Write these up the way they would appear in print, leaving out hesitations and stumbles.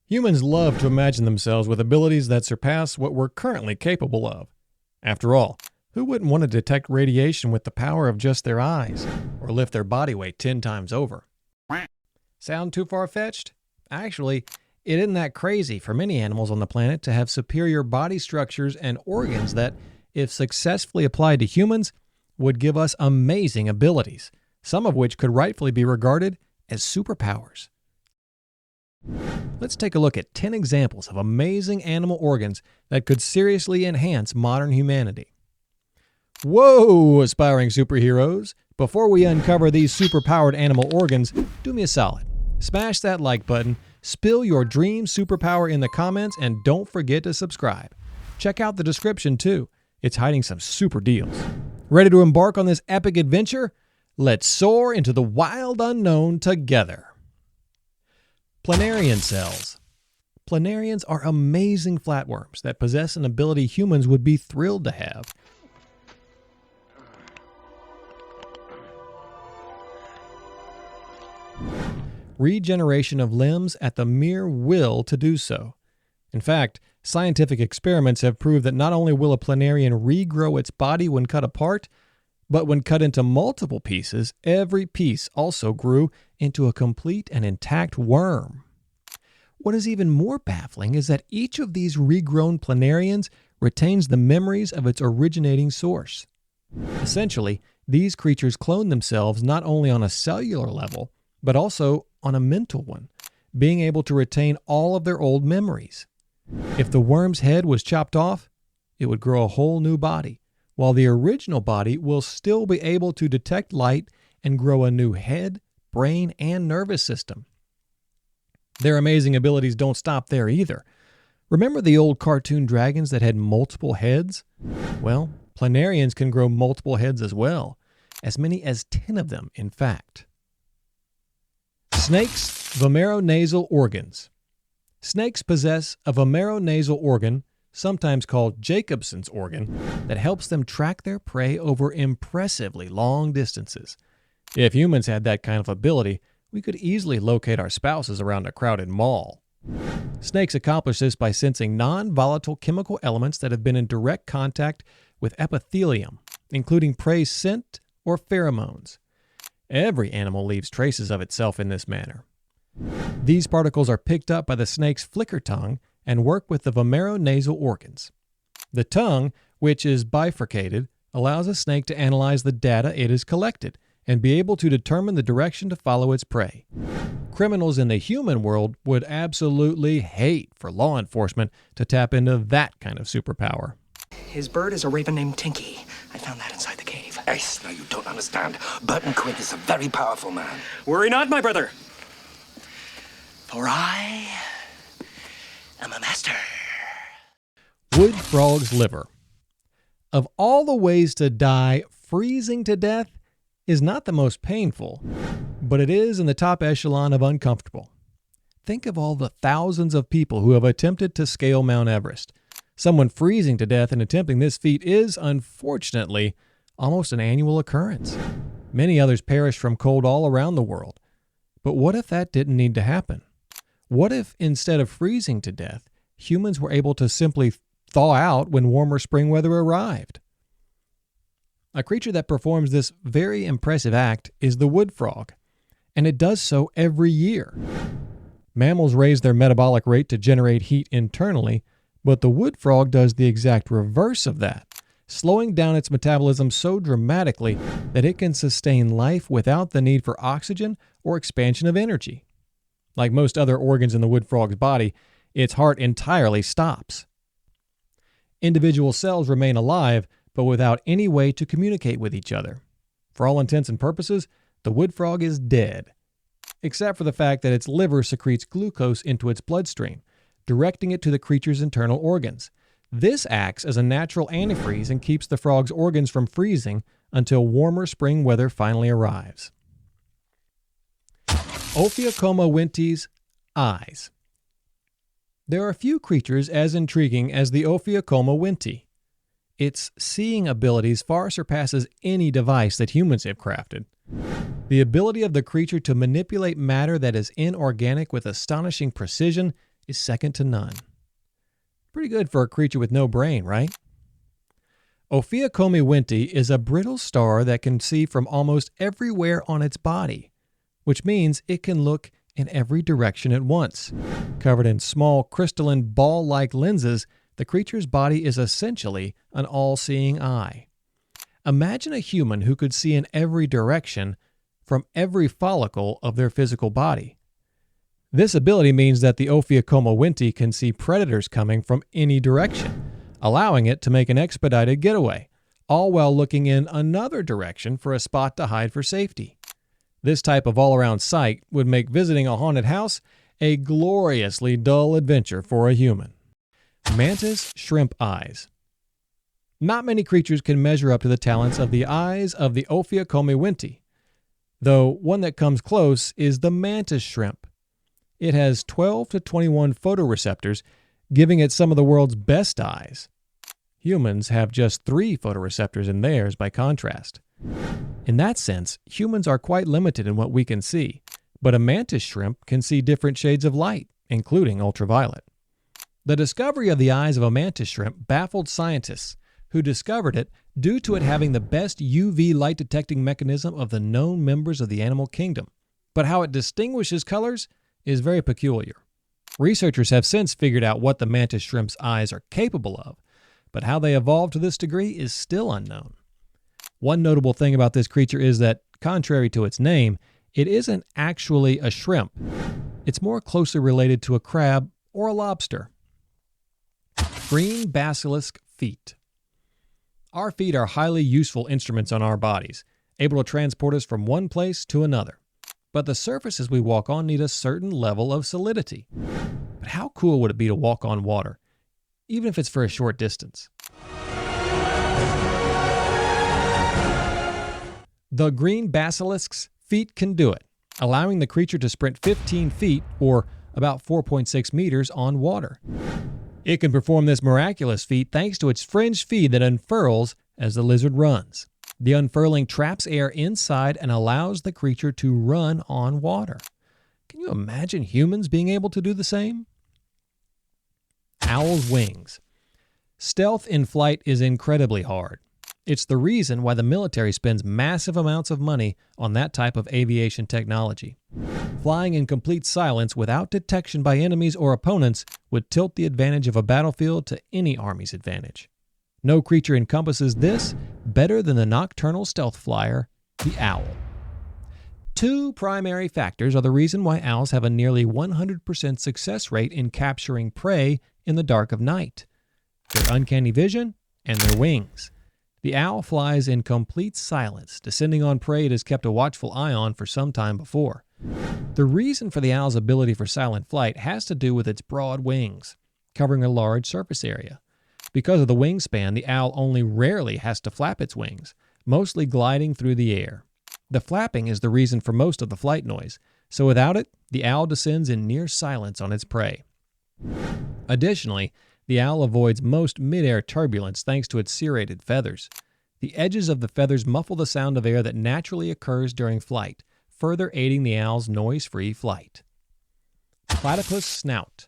Humans love to imagine themselves with abilities that surpass what we're currently capable of. After all, who wouldn't want to detect radiation with the power of just their eyes, or lift their body weight 10 times over? Sound too far-fetched? Actually, it isn't that crazy for many animals on the planet to have superior body structures and organs that, if successfully applied to humans, would give us amazing abilities, some of which could rightfully be regarded as superpowers. Let's take a look at 10 examples of amazing animal organs that could seriously enhance modern humanity. Whoa, aspiring superheroes! Before we uncover these superpowered animal organs, do me a solid. Smash that like button, spill your dream superpower in the comments, and don't forget to subscribe. Check out the description too. It's hiding some super deals. Ready to embark on this epic adventure? Let's soar into the wild unknown together. Planarian cells. Planarians are amazing flatworms that possess an ability humans would be thrilled to have. Regeneration of limbs at the mere will to do so. In fact, scientific experiments have proved that not only will a planarian regrow its body when cut apart, but when cut into multiple pieces, every piece also grew into a complete and intact worm. What is even more baffling is that each of these regrown planarians retains the memories of its originating source. Essentially, these creatures clone themselves not only on a cellular level, but also on a mental one, being able to retain all of their old memories. If the worm's head was chopped off, it would grow a whole new body, while the original body will still be able to detect light and grow a new head, brain, and nervous system. Their amazing abilities don't stop there either. Remember the old cartoon dragons that had multiple heads? Well, planarians can grow multiple heads as well, as many as 10 of them, in fact. Snakes' vomeronasal organs. Snakes possess a vomeronasal organ, sometimes called Jacobson's organ, that helps them track their prey over impressively long distances. If humans had that kind of ability, we could easily locate our spouses around a crowded mall. Snakes accomplish this by sensing non-volatile chemical elements that have been in direct contact with epithelium, including prey's scent or pheromones. Every animal leaves traces of itself in this manner. These particles are picked up by the snake's flicker tongue and work with the vomeronasal organs. The tongue, which is bifurcated, allows a snake to analyze the data it has collected and be able to determine the direction to follow its prey. Criminals in the human world would absolutely hate for law enforcement to tap into that kind of superpower. His bird is a raven named Tinky. I found that inside the cave. Yes, now you don't understand. Burton Quint is a very powerful man. Worry not, my brother. For I am a master. Wood frog's liver. Of all the ways to die, freezing to death is not the most painful, but it is in the top echelon of uncomfortable. Think of all the thousands of people who have attempted to scale Mount Everest. Someone freezing to death in attempting this feat is, unfortunately, almost an annual occurrence. Many others perish from cold all around the world. But what if that didn't need to happen? What if, instead of freezing to death, humans were able to simply thaw out when warmer spring weather arrived? A creature that performs this very impressive act is the wood frog, and it does so every year. Mammals raise their metabolic rate to generate heat internally, but the wood frog does the exact reverse of that, slowing down its metabolism so dramatically that it can sustain life without the need for oxygen or expansion of energy. Like most other organs in the wood frog's body, its heart entirely stops. Individual cells remain alive, but without any way to communicate with each other. For all intents and purposes, the wood frog is dead, except for the fact that its liver secretes glucose into its bloodstream, directing it to the creature's internal organs. This acts as a natural antifreeze and keeps the frog's organs from freezing until warmer spring weather finally arrives. Ophiocoma winte's eyes. There are few creatures as intriguing as the Ophiocoma winti. Its seeing abilities far surpasses any device that humans have crafted. The ability of the creature to manipulate matter that is inorganic with astonishing precision is second to none. Pretty good for a creature with no brain, right? Ophiuchomewinti is a brittle star that can see from almost everywhere on its body, which means it can look in every direction at once. Covered in small crystalline ball-like lenses, the creature's body is essentially an all-seeing eye. Imagine a human who could see in every direction from every follicle of their physical body. This ability means that the Ophiuchomewinti can see predators coming from any direction, allowing it to make an expedited getaway, all while looking in another direction for a spot to hide for safety. This type of all-around sight would make visiting a haunted house a gloriously dull adventure for a human. Mantis shrimp eyes. Not many creatures can measure up to the talents of the eyes of the Ophiuchomewinti, though one that comes close is the mantis shrimp. It has 12 to 21 photoreceptors, giving it some of the world's best eyes. Humans have just 3 photoreceptors in theirs by contrast. In that sense, humans are quite limited in what we can see, but a mantis shrimp can see different shades of light, including ultraviolet. The discovery of the eyes of a mantis shrimp baffled scientists, who discovered it due to it having the best UV light detecting mechanism of the known members of the animal kingdom. But how it distinguishes colors is very peculiar. Researchers have since figured out what the mantis shrimp's eyes are capable of, but how they evolved to this degree is still unknown. One notable thing about this creature is that, contrary to its name, it isn't actually a shrimp. It's more closely related to a crab or a lobster. Green basilisk feet. Our feet are highly useful instruments on our bodies, able to transport us from one place to another. But the surfaces we walk on need a certain level of solidity. But how cool would it be to walk on water, even if it's for a short distance? The green basilisk's feet can do it, allowing the creature to sprint 15 feet, or about 4.6 meters, on water. It can perform this miraculous feat thanks to its fringed feet that unfurls as the lizard runs. The unfurling traps air inside and allows the creature to run on water. Can you imagine humans being able to do the same? Owl's wings. Stealth in flight is incredibly hard. It's the reason why the military spends massive amounts of money on that type of aviation technology. Flying in complete silence without detection by enemies or opponents would tilt the advantage of a battlefield to any army's advantage. No creature encompasses this better than the nocturnal stealth flyer, the owl. 2 primary factors are the reason why owls have a nearly 100% success rate in capturing prey in the dark of night: their uncanny vision and their wings. The owl flies in complete silence, descending on prey it has kept a watchful eye on for some time before. The reason for the owl's ability for silent flight has to do with its broad wings, covering a large surface area. Because of the wingspan, the owl only rarely has to flap its wings, mostly gliding through the air. The flapping is the reason for most of the flight noise, so without it, the owl descends in near silence on its prey. Additionally, the owl avoids most mid-air turbulence thanks to its serrated feathers. The edges of the feathers muffle the sound of air that naturally occurs during flight, further aiding the owl's noise-free flight. Platypus snout.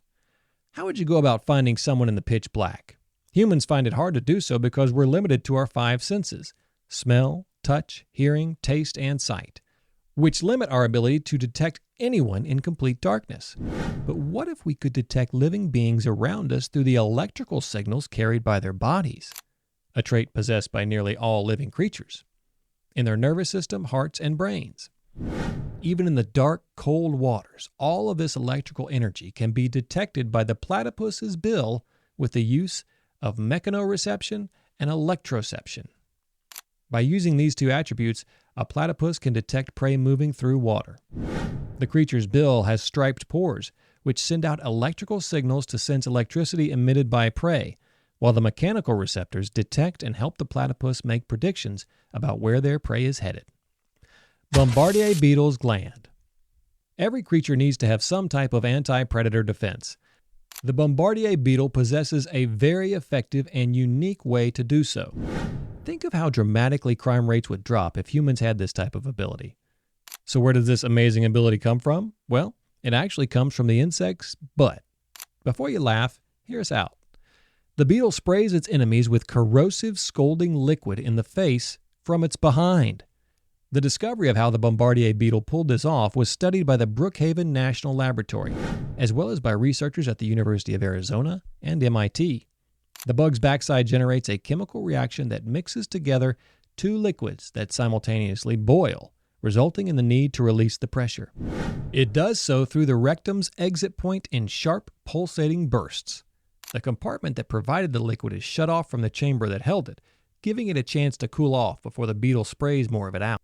How would you go about finding someone in the pitch black? Humans find it hard to do so because we're limited to our 5 senses: smell, touch, hearing, taste, and sight, which limit our ability to detect anyone in complete darkness. But what if we could detect living beings around us through the electrical signals carried by their bodies, a trait possessed by nearly all living creatures, in their nervous system, hearts, and brains? Even in the dark, cold waters, all of this electrical energy can be detected by the platypus's bill with the use of mechanoreception and electroception. By using these 2 attributes, a platypus can detect prey moving through water. The creature's bill has striped pores, which send out electrical signals to sense electricity emitted by prey, while the mechanical receptors detect and help the platypus make predictions about where their prey is headed. Bombardier beetle's gland. Every creature needs to have some type of anti-predator defense. The bombardier beetle possesses a very effective and unique way to do so. Think of how dramatically crime rates would drop if humans had this type of ability. So where does this amazing ability come from? Well, it actually comes from the insect's butt. Before you laugh, hear us out. The beetle sprays its enemies with corrosive, scalding liquid in the face from its behind. The discovery of how the bombardier beetle pulled this off was studied by the Brookhaven National Laboratory, as well as by researchers at the University of Arizona and MIT. The bug's backside generates a chemical reaction that mixes together two liquids that simultaneously boil, resulting in the need to release the pressure. It does so through the rectum's exit point in sharp, pulsating bursts. The compartment that provided the liquid is shut off from the chamber that held it, giving it a chance to cool off before the beetle sprays more of it out.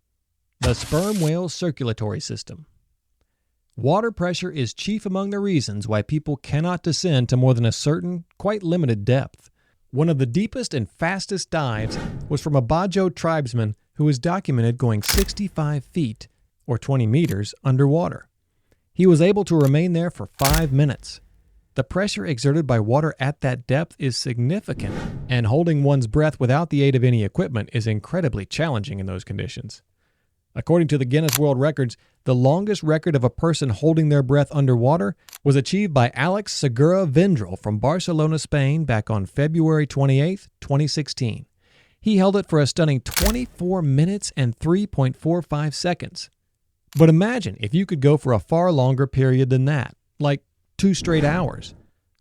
The sperm whale's circulatory system. Water pressure is chief among the reasons why people cannot descend to more than a certain, quite limited depth. One of the deepest and fastest dives was from a Bajo tribesman who was documented going 65 feet, or 20 meters, underwater. He was able to remain there for 5 minutes. The pressure exerted by water at that depth is significant, and holding one's breath without the aid of any equipment is incredibly challenging in those conditions. According to the Guinness World Records, the longest record of a person holding their breath underwater was achieved by Alex Segura Vendrell from Barcelona, Spain, back on February 28, 2016. He held it for a stunning 24 minutes and 3.45 seconds. But imagine if you could go for a far longer period than that, like 2 straight hours.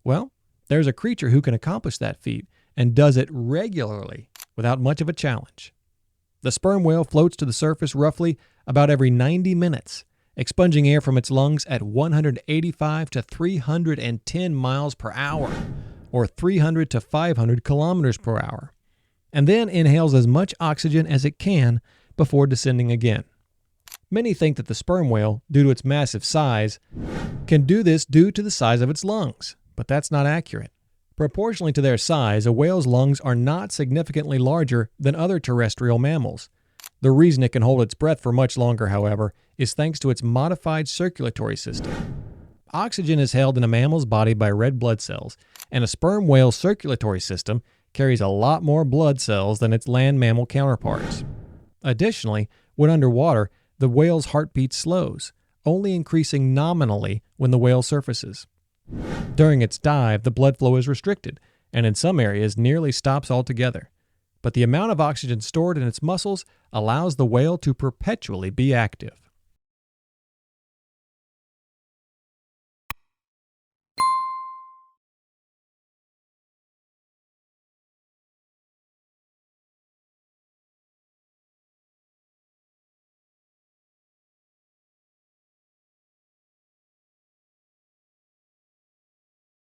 Well, there's a creature who can accomplish that feat and does it regularly without much of a challenge. The sperm whale floats to the surface roughly about every 90 minutes, expunging air from its lungs at 185 to 310 miles per hour, or 300 to 500 kilometers per hour, and then inhales as much oxygen as it can before descending again. Many think that the sperm whale, due to its massive size, can do this due to the size of its lungs, but that's not accurate. Proportionally to their size, a whale's lungs are not significantly larger than other terrestrial mammals. The reason it can hold its breath for much longer, however, is thanks to its modified circulatory system. Oxygen is held in a mammal's body by red blood cells, and a sperm whale's circulatory system carries a lot more blood cells than its land mammal counterparts. Additionally, when underwater, the whale's heartbeat slows, only increasing nominally when the whale surfaces. During its dive, the blood flow is restricted, and in some areas nearly stops altogether. But the amount of oxygen stored in its muscles allows the whale to perpetually be active.